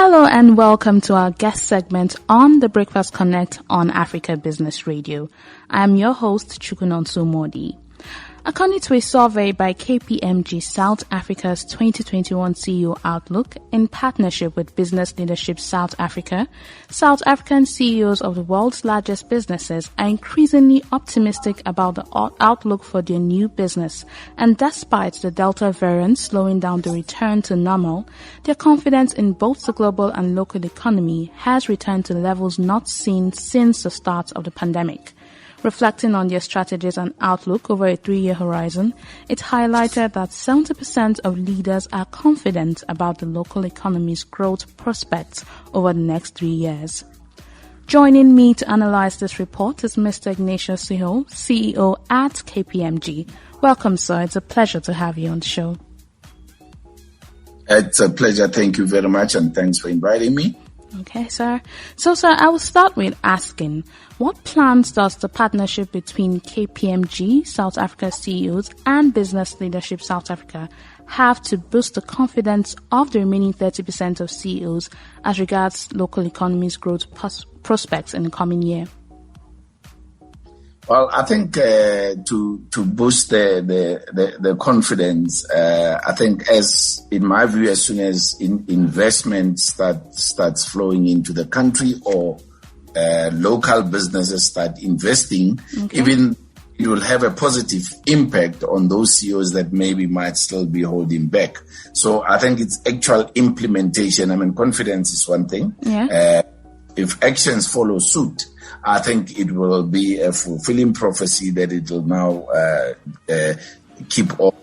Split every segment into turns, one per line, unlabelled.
Hello and welcome to our guest segment on the Breakfast Connect on Africa Business Radio. I am your host, Chukunonso Modi. According to a survey by KPMG South Africa's 2021 CEO Outlook in partnership with Business Leadership South Africa, South African CEOs of the world's largest businesses are increasingly optimistic about the outlook for their new business. And despite the Delta variant slowing down the return to normal, their confidence in both the global and local economy has returned to levels not seen since the start of the pandemic. Reflecting on their strategies and outlook over a 3-year horizon, it highlighted that 70% of leaders are confident about the local economy's growth prospects over the next 3 years. Joining me to analyze this report is Mr. Ignatius Sehoole, CEO at KPMG. Welcome, sir. It's a pleasure to have you on the show.
It's a pleasure. Thank you very much, and thanks for inviting me.
Okay, sir. So, sir, I will start with asking, what plans does the partnership between KPMG, South Africa CEOs, and Business Leadership South Africa have to boost the confidence of the remaining 30% of CEOs as regards local economy's growth prospects in the coming year?
Well, I think to boost the confidence, I think, as in my view, as soon as investment starts flowing into the country or local businesses start investing, even it will have a positive impact on those CEOs that maybe might still be holding back. So I think it's actual implementation. I mean, confidence is one thing. Yeah. If actions follow suit, I think it will be a fulfilling prophecy that it will now keep on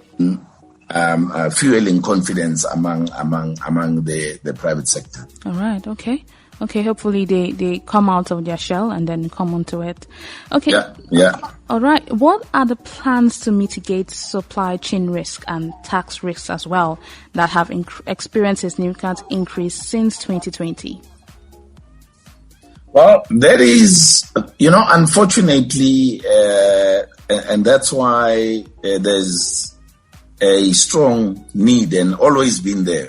fueling confidence among the private sector.
All right. Okay. Hopefully they come out of their shell and then come onto it. Okay.
Yeah.
All right. What are the plans to mitigate supply chain risk and tax risks as well that have experienced a significant increase since 2020?
Well, there is, unfortunately, and that's why there's a strong need and always been there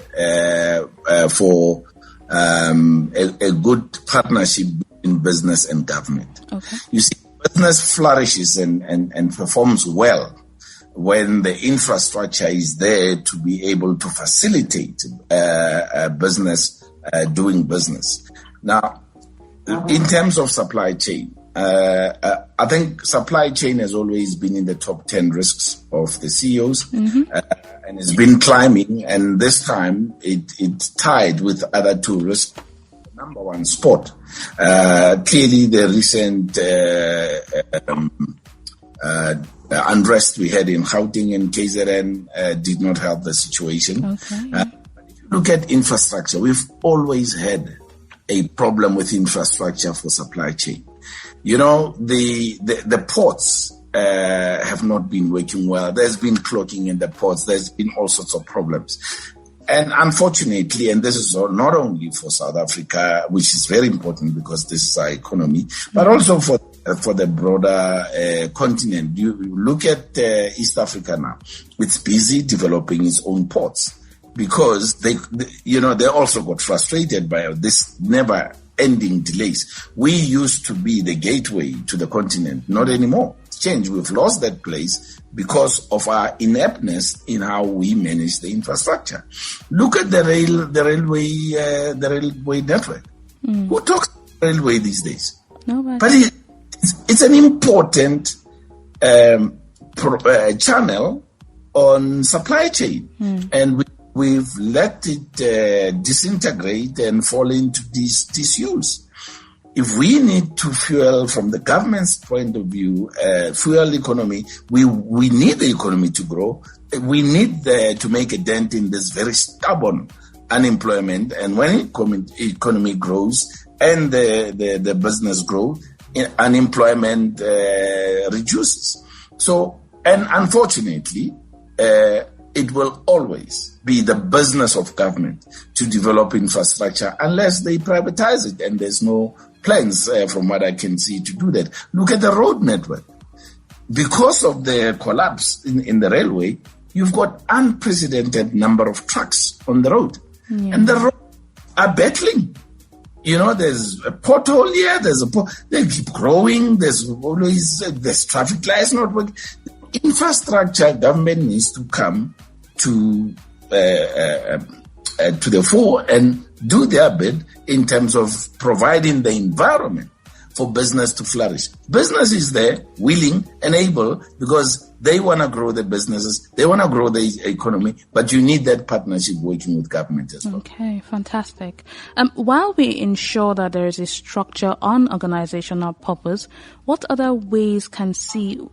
for a good partnership in business and government. Okay. You see, business flourishes and performs well when the infrastructure is there to be able to facilitate business doing business. Now, in terms of supply chain, I think supply chain has always been in the top 10 risks of the CEOs, and it's been climbing. And this time it tied with other two risks. Number one spot. Clearly, the recent unrest we had in Gauteng and KZN did not help the situation. Okay. If you look at infrastructure, we've always had a problem with infrastructure for supply chain. The ports have not been working well. There's been clogging in the ports. There's been all sorts of problems. And unfortunately, and this is not only for South Africa, which is very important because this is our economy, but also for the broader continent. You look at East Africa now. It's busy developing its own ports, because they also got frustrated by this never-ending delays. We used to be the gateway to the continent, not anymore. It's changed. We've lost that place because of our ineptness in how we manage the infrastructure. Look at the railway network. Who talks railway these days? Nobody. But it's an important channel on supply chain, and we've let it disintegrate and fall into disuse. If we need to fuel, from the government's point of view, fuel economy, we need the economy to grow. We need to make a dent in this very stubborn unemployment. And when economy grows and the business grows, unemployment reduces. So, and unfortunately, it will always be the business of government to develop infrastructure unless they privatize it, and there's no plans, from what I can see, to do that. Look at the road network. Because of the collapse in the railway, you've got unprecedented number of trucks on the road. Yeah. And the road are battling. There's a pothole here, they keep growing, there's traffic lights not working. Infrastructure, government needs to come to the fore and do their bit in terms of providing the environment for business to flourish. Business is there, willing and able, because they want to grow the businesses, they want to grow the economy, but you need that partnership working with government as well.
Okay, fantastic. While we ensure that there is a structure on organizational purpose, what other ways have CEOs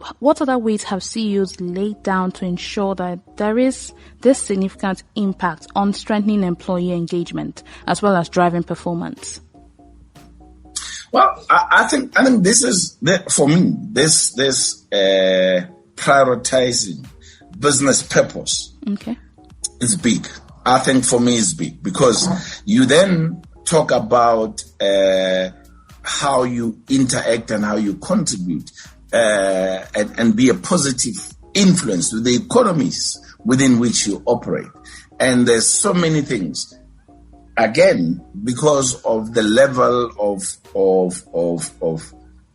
laid down to ensure that there is this significant impact on strengthening employee engagement as well as driving performance?
Well, I think this is for me. This prioritizing business purpose.
Okay,
is big. I think for me it's big because you then talk about how you interact and how you contribute and be a positive influence to the economies within which you operate. And there's so many things. Again, because of the level of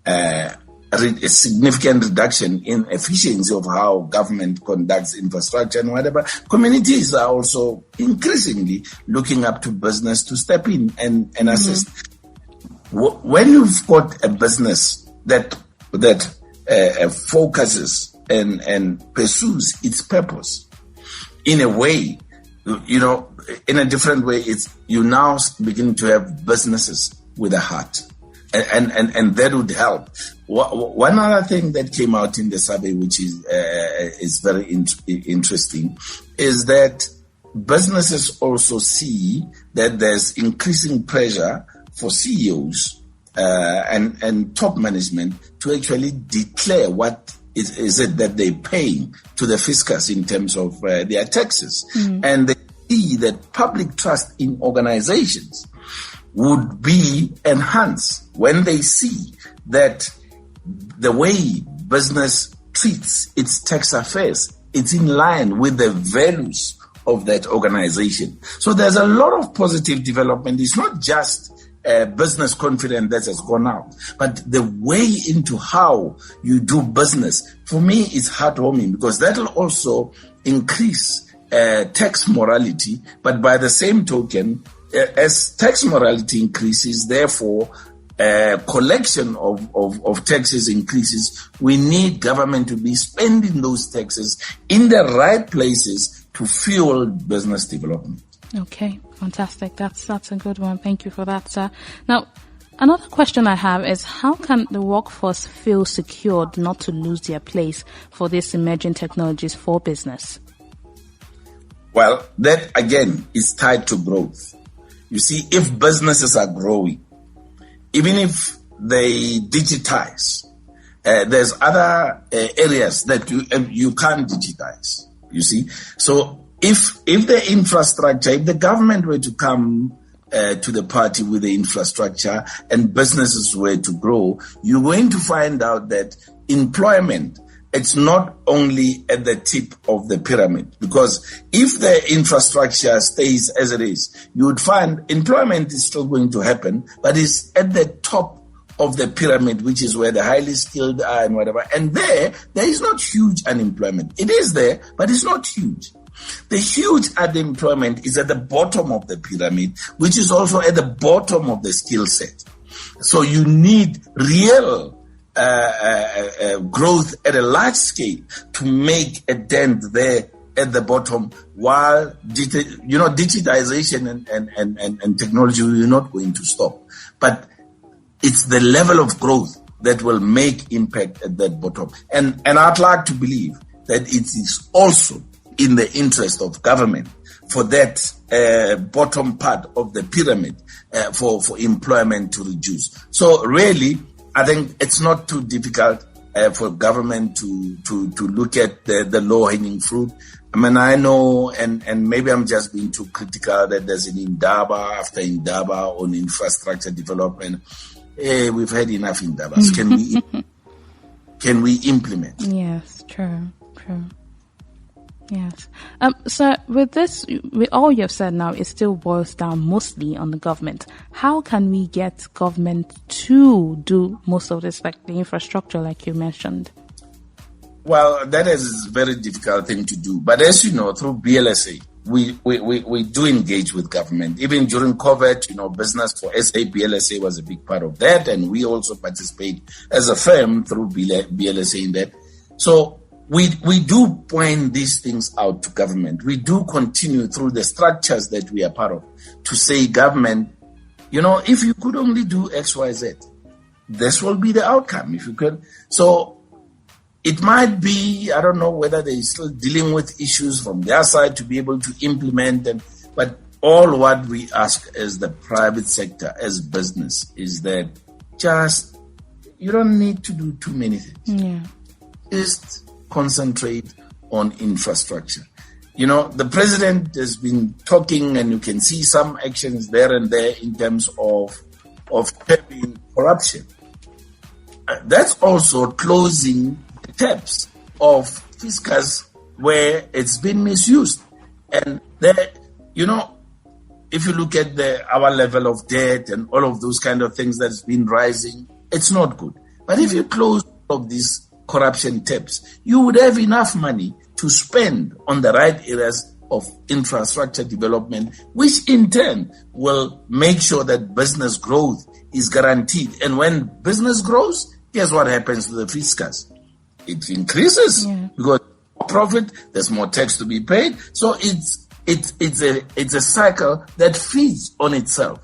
a significant reduction in efficiency of how government conducts infrastructure and whatever, communities are also increasingly looking up to business to step in and assist. When you've got a business that focuses and pursues its purpose in a way, in a different way, you now begin to have businesses with a heart, and that would help. One other thing that came out in the survey, which is very interesting, is that businesses also see that there's increasing pressure for CEOs and top management to actually declare what is it that they're paying to the fiscus in terms of their taxes. And they see that public trust in organizations would be enhanced when they see that the way business treats its tax affairs, it's in line with the values of that organization. So there's a lot of positive development. It's not just business confidence that has gone out, but the way into how you do business, for me, is heartwarming because that'll also increase tax morality. But by the same token, as tax morality increases, therefore, collection of taxes increases, we need government to be spending those taxes in the right places to fuel business development.
Okay, fantastic. That's a good one. Thank you for that, sir. Now, another question I have is how can the workforce feel secured not to lose their place for these emerging technologies for business?
Well, that again is tied to growth. You see, if businesses are growing, even if they digitize, there's other areas that you can't digitize, you see. So if the infrastructure, if the government were to come to the party with the infrastructure and businesses were to grow, you're going to find out that employment, it's not only at the tip of the pyramid, because if the infrastructure stays as it is, you would find employment is still going to happen, but it's at the top of the pyramid, which is where the highly skilled are and whatever. And there is not huge unemployment. It is there, but it's not huge. The huge unemployment is at the bottom of the pyramid, which is also at the bottom of the skill set. So you need real growth at a large scale to make a dent there at the bottom, while digitization and technology are not going to stop. But it's the level of growth that will make impact at that bottom. And I'd like to believe that it is also in the interest of government for that bottom part of the pyramid for employment to reduce. So really, I think it's not too difficult for government to look at the low-hanging fruit. I mean, I know, and maybe I'm just being too critical, that there's an Indaba after Indaba on infrastructure development. We've had enough Indabas. Can we implement?
Yes, true. Yes. So with all you've said now, it still boils down mostly on the government. How can we get government to do most of this, like the infrastructure, like you mentioned?
Well, that is a very difficult thing to do. But as you know, through BLSA, we do engage with government. Even during COVID, business for SA BLSA was a big part of that. And we also participate as a firm through BLSA in that. So we do point these things out to government. We do continue through the structures that we are part of to say, government, if you could only do X, Y, Z, this will be the outcome. If you could. So it might be, I don't know whether they're still dealing with issues from their side to be able to implement them. But all what we ask as the private sector, as business, is that you don't need to do too many things.
Yeah.
Just concentrate on infrastructure. The president has been talking, and you can see some actions there and there in terms of curbing corruption. That's also closing taps of fiscus where it's been misused. And there, if you look at our level of debt and all of those kind of things that's been rising, it's not good. But if you close all of these corruption taps, you would have enough money to spend on the right areas of infrastructure development, which in turn will make sure that business growth is guaranteed. And when business grows, guess what happens to the fiscus? It increases because more profit, there's more tax to be paid. So it's a cycle that feeds on itself.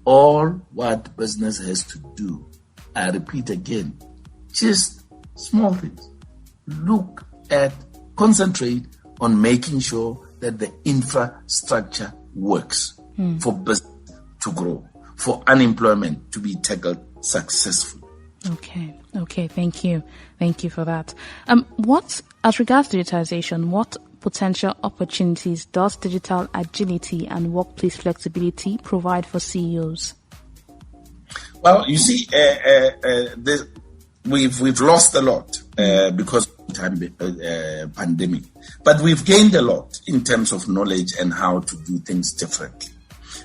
All what business has to do, I repeat again, just small things. Concentrate on making sure that the infrastructure works for business to grow, for unemployment to be tackled successfully.
Okay. Thank you for that. As regards digitization, what potential opportunities does digital agility and workplace flexibility provide for CEOs?
Well, you see, we've lost a lot because of the pandemic, but we've gained a lot in terms of knowledge and how to do things differently.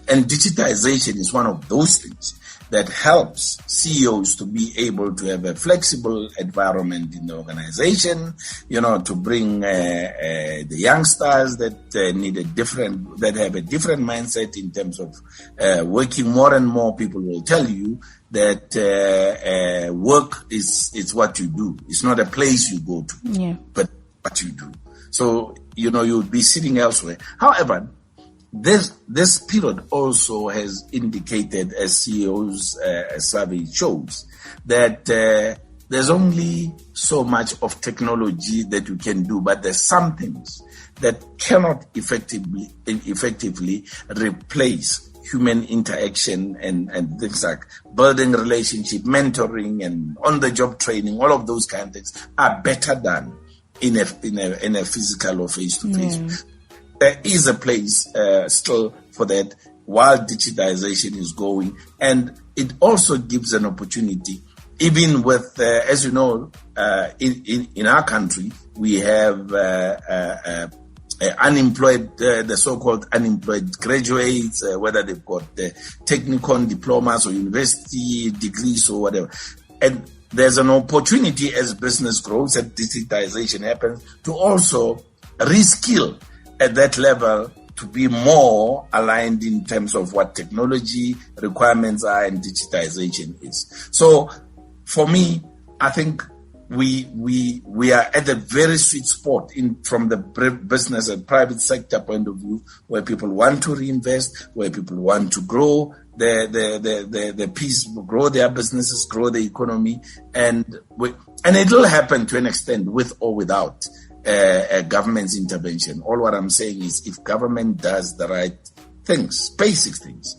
And digitization is one of those things that helps CEOs to be able to have a flexible environment in the organization, to bring the youngsters that have a different mindset in terms of working. More and more people will tell you that work is what you do. It's not a place you go to, but what you do. So, you'll be sitting elsewhere. However, this period also has indicated, as CEOs survey shows, that there's only so much of technology that you can do, but there's some things that cannot effectively replace human interaction and things like building relationship, mentoring, and on-the-job training. All of those kind of things are better done in a physical or face-to-face. There is a place still for that while digitization is going. And it also gives an opportunity, even with, as you know, in our country, we have unemployed, the so-called unemployed graduates, whether they've got technical diplomas or university degrees or whatever. And there's an opportunity as business grows and digitization happens to also reskill at that level to be more aligned in terms of what technology requirements are and digitization is. So for me, I think we are at a very sweet spot from the business and private sector point of view, where people want to reinvest, where people want to grow the piece, grow their businesses, grow the economy, and it will happen to an extent with or without a government's intervention. All what I'm saying is, if government does the right things, basic things,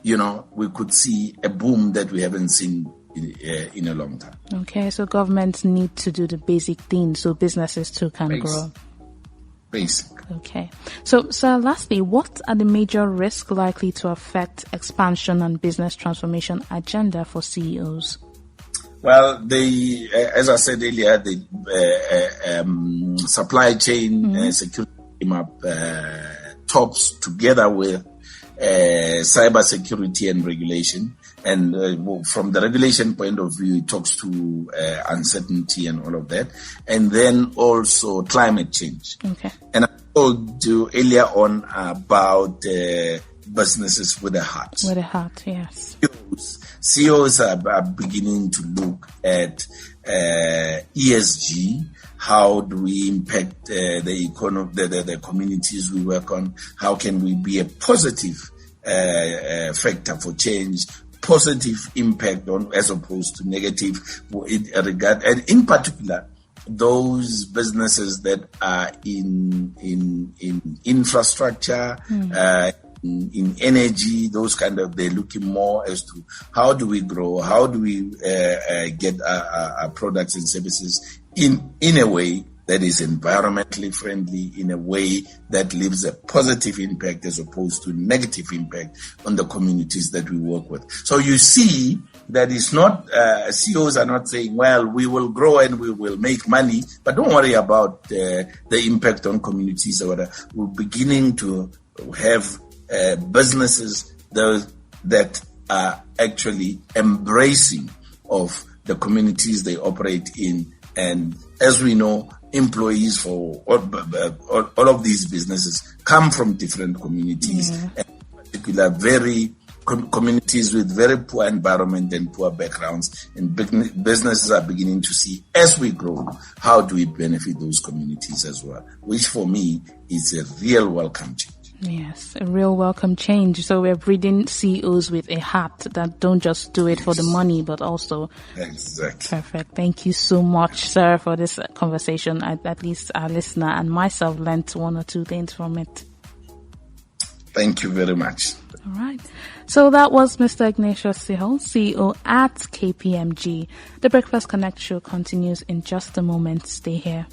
we could see a boom that we haven't seen in a long time.
Okay, so governments need to do the basic things so businesses too can grow.
Basic.
Okay. So lastly, what are the major risks likely to affect expansion and business transformation agenda for CEOs?
Well, as I said earlier, the supply chain security came up tops together with cyber security and regulation. And from the regulation point of view, it talks to uncertainty and all of that. And then also climate change. Okay. And I told you earlier on about businesses with a heart.
With a heart, yes.
CEOs are beginning to look at ESG. How do we impact the economy, the communities we work on? How can we be a positive factor for change? Positive impact on as opposed to negative regard, and in particular those businesses that are in infrastructure, in energy, those kind of, they're looking more as to how do we grow, how do we get our products and services in a way that is environmentally friendly, in a way that leaves a positive impact as opposed to negative impact on the communities that we work with. So you see that it's not, CEOs are not saying, well, we will grow and we will make money, but don't worry about the impact on communities or whatever. We're beginning to have businesses that are actually embracing of the communities they operate in. And as we know, employees for all of these businesses come from different communities, and in particular communities with very poor environment and poor backgrounds. And businesses are beginning to see, as we grow, how do we benefit those communities as well, which for me is a real welcome change.
Yes, a real welcome change. So we're breeding CEOs with a heart that don't just do it for the money, but also.
Exactly.
Perfect. Thank you so much, sir, for this conversation. At least our listener and myself learned one or two things from it.
Thank you very much.
All right. So that was Mr. Ignatius Sehoole, CEO at KPMG. The Breakfast Connect show continues in just a moment. Stay here.